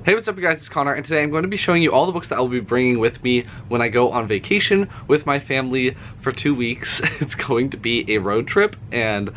Hey, what's up, you guys? It's Connor, and today I'm going to be showing you all the books that I'll be bringing with me when I go on vacation with my family for 2 weeks. It's going to be a road trip, and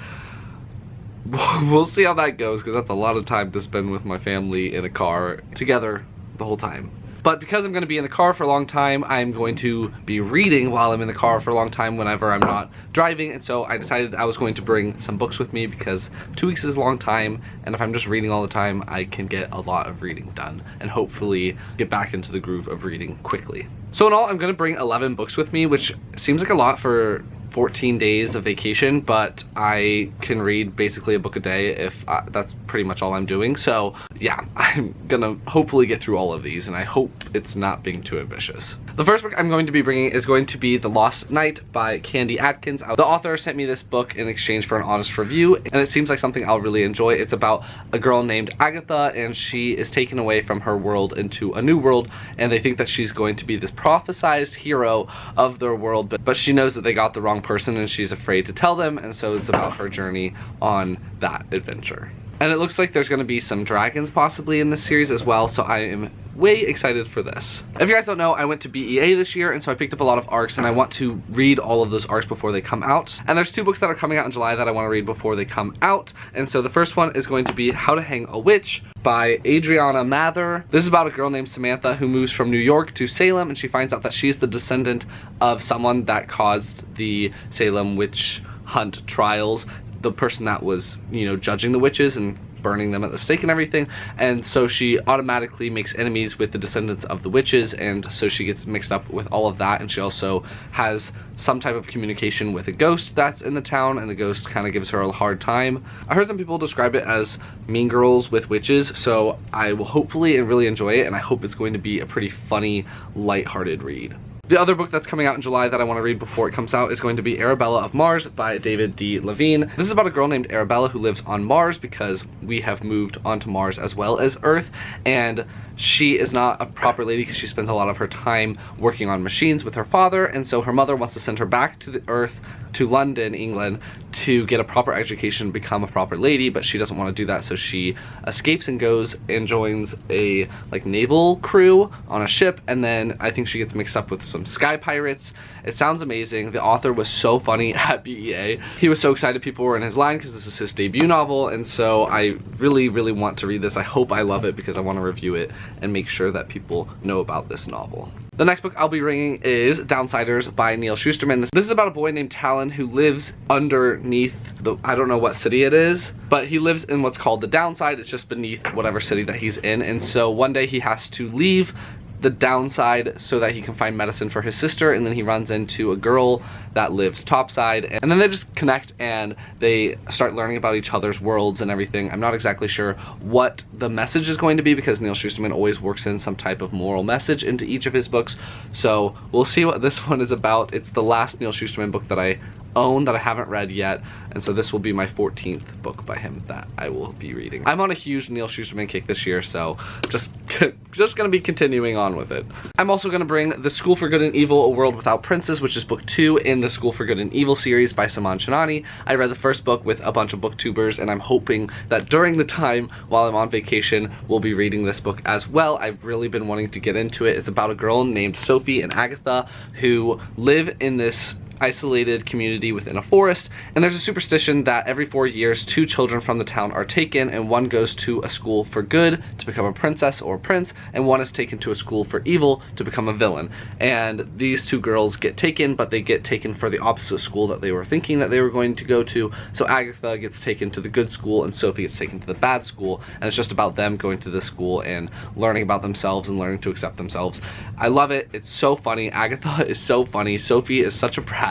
we'll see how that goes, because that's a lot of time to spend with my family in a car together the whole time. But because I'm going to be in the car for a long time, I'm going to be reading while I'm in the car for a long time whenever I'm not driving, and so I decided I was going to bring some books with me because 2 weeks is a long time, and if I'm just reading all the time, I can get a lot of reading done and hopefully get back into the groove of reading quickly. So in all, I'm going to bring 11 books with me, which seems like a lot for 14 days of vacation, but I can read basically a book a day if that's pretty much all I'm doing. So yeah, I'm gonna hopefully get through all of these, and I hope it's not being too ambitious. The first book I'm going to be bringing is going to be The Lost Night by Candy Atkins. The author sent me this book in exchange for an honest review, and it seems like something I'll really enjoy. It's about a girl named Agatha, and she is taken away from her world into a new world, and they think that she's going to be this prophesized hero of their world, but she knows that they got the wrong person and she's afraid to tell them, and so it's about her journey on that adventure. And it looks like there's going to be some dragons possibly in this series as well, so I am way excited for this. If you guys don't know, I went to BEA this year, and so I picked up a lot of ARCs, and I want to read all of those ARCs before they come out. And there's 2 books that are coming out in July that I want to read before they come out, and so the first one is going to be How to Hang a Witch by Adriana Mather. This is about a girl named Samantha who moves from New York to Salem, and she finds out that she's the descendant of someone that caused the Salem witch hunt trials, the person that was, judging the witches and burning them at the stake and everything, and so she automatically makes enemies with the descendants of the witches, and so she gets mixed up with all of that. And she also has some type of communication with a ghost that's in the town, and the ghost kind of gives her a hard time. I heard some people describe it as Mean Girls with witches, so I will hopefully and really enjoy it, and I hope it's going to be a pretty funny, lighthearted read. The other book that's coming out in July that I want to read before it comes out is going to be Arabella of Mars by David D. Levine. This is about a girl named Arabella who lives on Mars because we have moved onto Mars as well as Earth, and she is not a proper lady because she spends a lot of her time working on machines with her father, and so her mother wants to send her back to the Earth, to London, England, to get a proper education, become a proper lady, but she doesn't want to do that, so she escapes and goes and joins a naval crew on a ship, and then I think she gets mixed up with some sky pirates. It sounds amazing. The author was so funny at BEA. He was so excited people were in his line because this is his debut novel, and so I really, really want to read this. I hope I love it because I want to review it and make sure that people know about this novel. The next book I'll be reading is Downsiders by Neil Shusterman. This is about a boy named Talon who lives underneath I don't know what city it is, but he lives in what's called the downside. It's just beneath whatever city that he's in, and so one day he has to leave the downside so that he can find medicine for his sister, and then he runs into a girl that lives topside, and then they just connect and they start learning about each other's worlds and everything. I'm not exactly sure what the message is going to be because Neil Shusterman always works in some type of moral message into each of his books, so we'll see what this one is about. It's the last Neil Shusterman book that I own that I haven't read yet, and so this will be my 14th book by him that I will be reading. I'm on a huge Neil Shusterman kick this year, so just gonna be continuing on with it. I'm also gonna bring The School for Good and Evil, A World Without Princes, which is book 2 in the School for Good and Evil series by Saman Chinani. I read the first book with a bunch of booktubers, and I'm hoping that during the time while I'm on vacation, we'll be reading this book as well. I've really been wanting to get into it. It's about a girl named Sophie and Agatha who live in this isolated community within a forest, and there's a superstition that every 4 years 2 children from the town are taken, and one goes to a school for good to become a princess or prince, and one is taken to a school for evil to become a villain. And these 2 girls get taken, but they get taken for the opposite school that they were thinking that they were going to go to. So Agatha gets taken to the good school and Sophie gets taken to the bad school, and it's just about them going to this school and learning about themselves and learning to accept themselves. I love it. It's so funny. Agatha is so funny. Sophie is such a brat.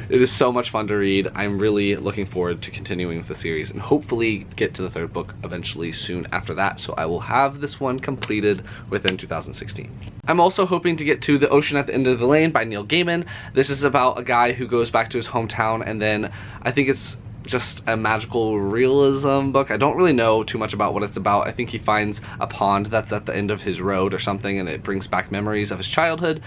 It is so much fun to read. I'm really looking forward to continuing with the series and hopefully get to the 3rd book eventually soon after that, so I will have this one completed within 2016. I'm also hoping to get to The Ocean at the End of the Lane by Neil Gaiman. This is about a guy who goes back to his hometown, and then I think it's just a magical realism book. I don't really know too much about what it's about. I think he finds a pond that's at the end of his road or something, and it brings back memories of his childhood.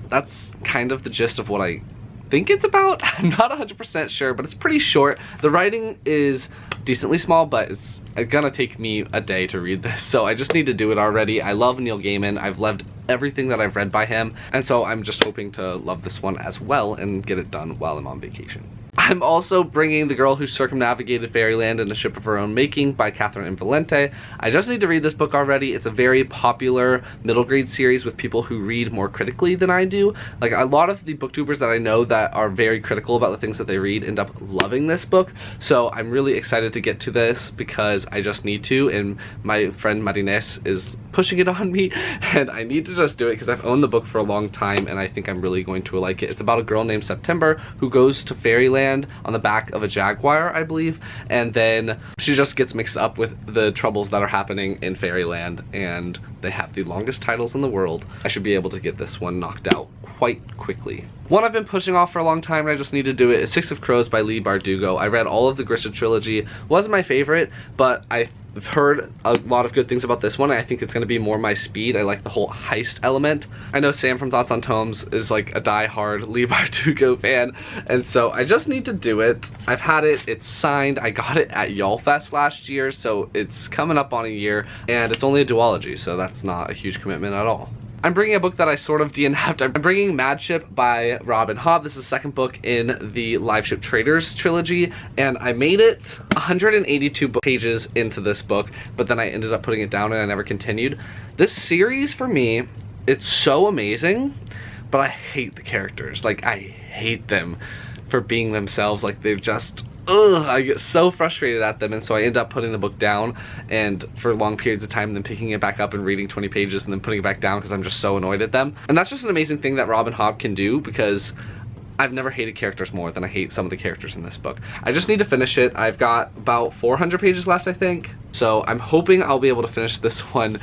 That's kind of the gist of what I think it's about. I'm not 100% sure, but it's pretty short. The writing is decently small, but it's gonna take me a day to read this, so I just need to do it already. I love Neil Gaiman. I've loved everything that I've read by him, and so I'm just hoping to love this one as well and get it done while I'm on vacation. I'm also bringing The Girl Who Circumnavigated Fairyland in a Ship of Her Own Making by Catherine Invalente. I just need to read this book already. It's a very popular middle grade series with people who read more critically than I do. Like, a lot of the booktubers that I know that are very critical about the things that they read end up loving this book. So I'm really excited to get to this because I just need to, and my friend Marines is pushing it on me, and I need to just do it because I've owned the book for a long time and I think I'm really going to like it. It's about a girl named September who goes to Fairyland on the back of a jaguar, I believe, and then she just gets mixed up with the troubles that are happening in Fairyland, and they have the longest titles in the world. I should be able to get this one knocked out quite quickly. One I've been pushing off for a long time and I just need to do it is Six of Crows by Leigh Bardugo. I read all of the Grisha trilogy. Wasn't my favorite, but I've heard a lot of good things about this one. I think it's going to be more my speed. I like the whole heist element. I know Sam from Thoughts on Tomes is like a die-hard Leigh Bardugo fan, and so I just need to do it. I've had it, it's signed, I got it at YALLFest last year, so it's coming up on a year, and it's only a duology, so that's not a huge commitment at all. I'm bringing a book that I sort of DNF'd. I'm bringing Mad Ship by Robin Hobb. This is the second book in the Live Ship Traders trilogy, and I made it 182 pages into this book, but then I ended up putting it down and I never continued. This series, for me, it's so amazing, but I hate the characters. Like, I hate them for being themselves. Like, they've just... I get so frustrated at them, and so I end up putting the book down and for long periods of time, then picking it back up and reading 20 pages and then putting it back down because I'm just so annoyed at them. And that's just an amazing thing that Robin Hobb can do, because I've never hated characters more than I hate some of the characters in this book. I just need to finish it. I've got about 400 pages left, I think. So I'm hoping I'll be able to finish this one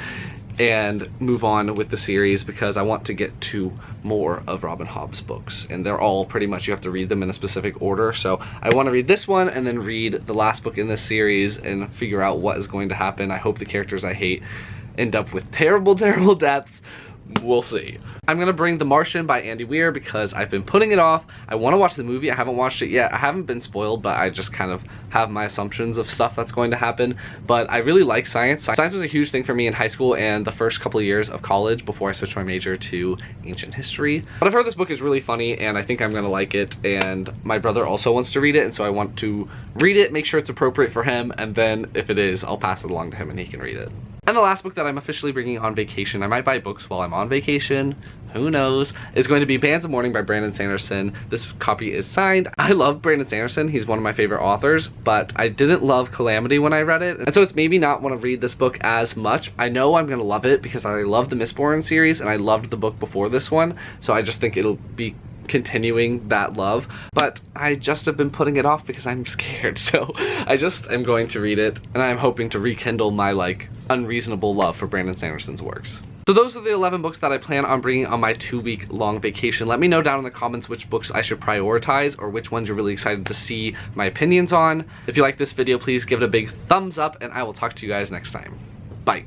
and move on with the series, because I want to get to more of Robin Hobb's books, and they're all pretty much, you have to read them in a specific order. So I want to read this one and then read the last book in this series and figure out what is going to happen. I hope the characters I hate end up with terrible, terrible deaths. We'll see. I'm gonna bring The Martian by Andy Weir because I've been putting it off. I want to watch the movie. I haven't watched it yet. I haven't been spoiled, but I just kind of have my assumptions of stuff that's going to happen. But I really like science. Science was a huge thing for me in high school and the first couple of years of college before I switched my major to ancient history. But I've heard this book is really funny and I think I'm gonna like it, and my brother also wants to read it, and so I want to read it, make sure it's appropriate for him, and then if it is, I'll pass it along to him and he can read it. And the last book that I'm officially bringing on vacation, I might buy books while I'm on vacation, who knows, is going to be Bands of Mourning by Brandon Sanderson. This copy is signed. I love Brandon Sanderson, he's one of my favorite authors, but I didn't love Calamity when I read it, and so it's maybe not want to read this book as much. I know I'm gonna love it because I love the Mistborn series and I loved the book before this one, so I just think it'll be continuing that love, but I just have been putting it off because I'm scared. So I just am going to read it, and I'm hoping to rekindle my like unreasonable love for Brandon Sanderson's works. So those are the 11 books that I plan on bringing on my 2-week long vacation. Let me know down in the comments which books I should prioritize or which ones you're really excited to see my opinions on. If you like this video, please give it a big thumbs up, and I will talk to you guys next time. Bye.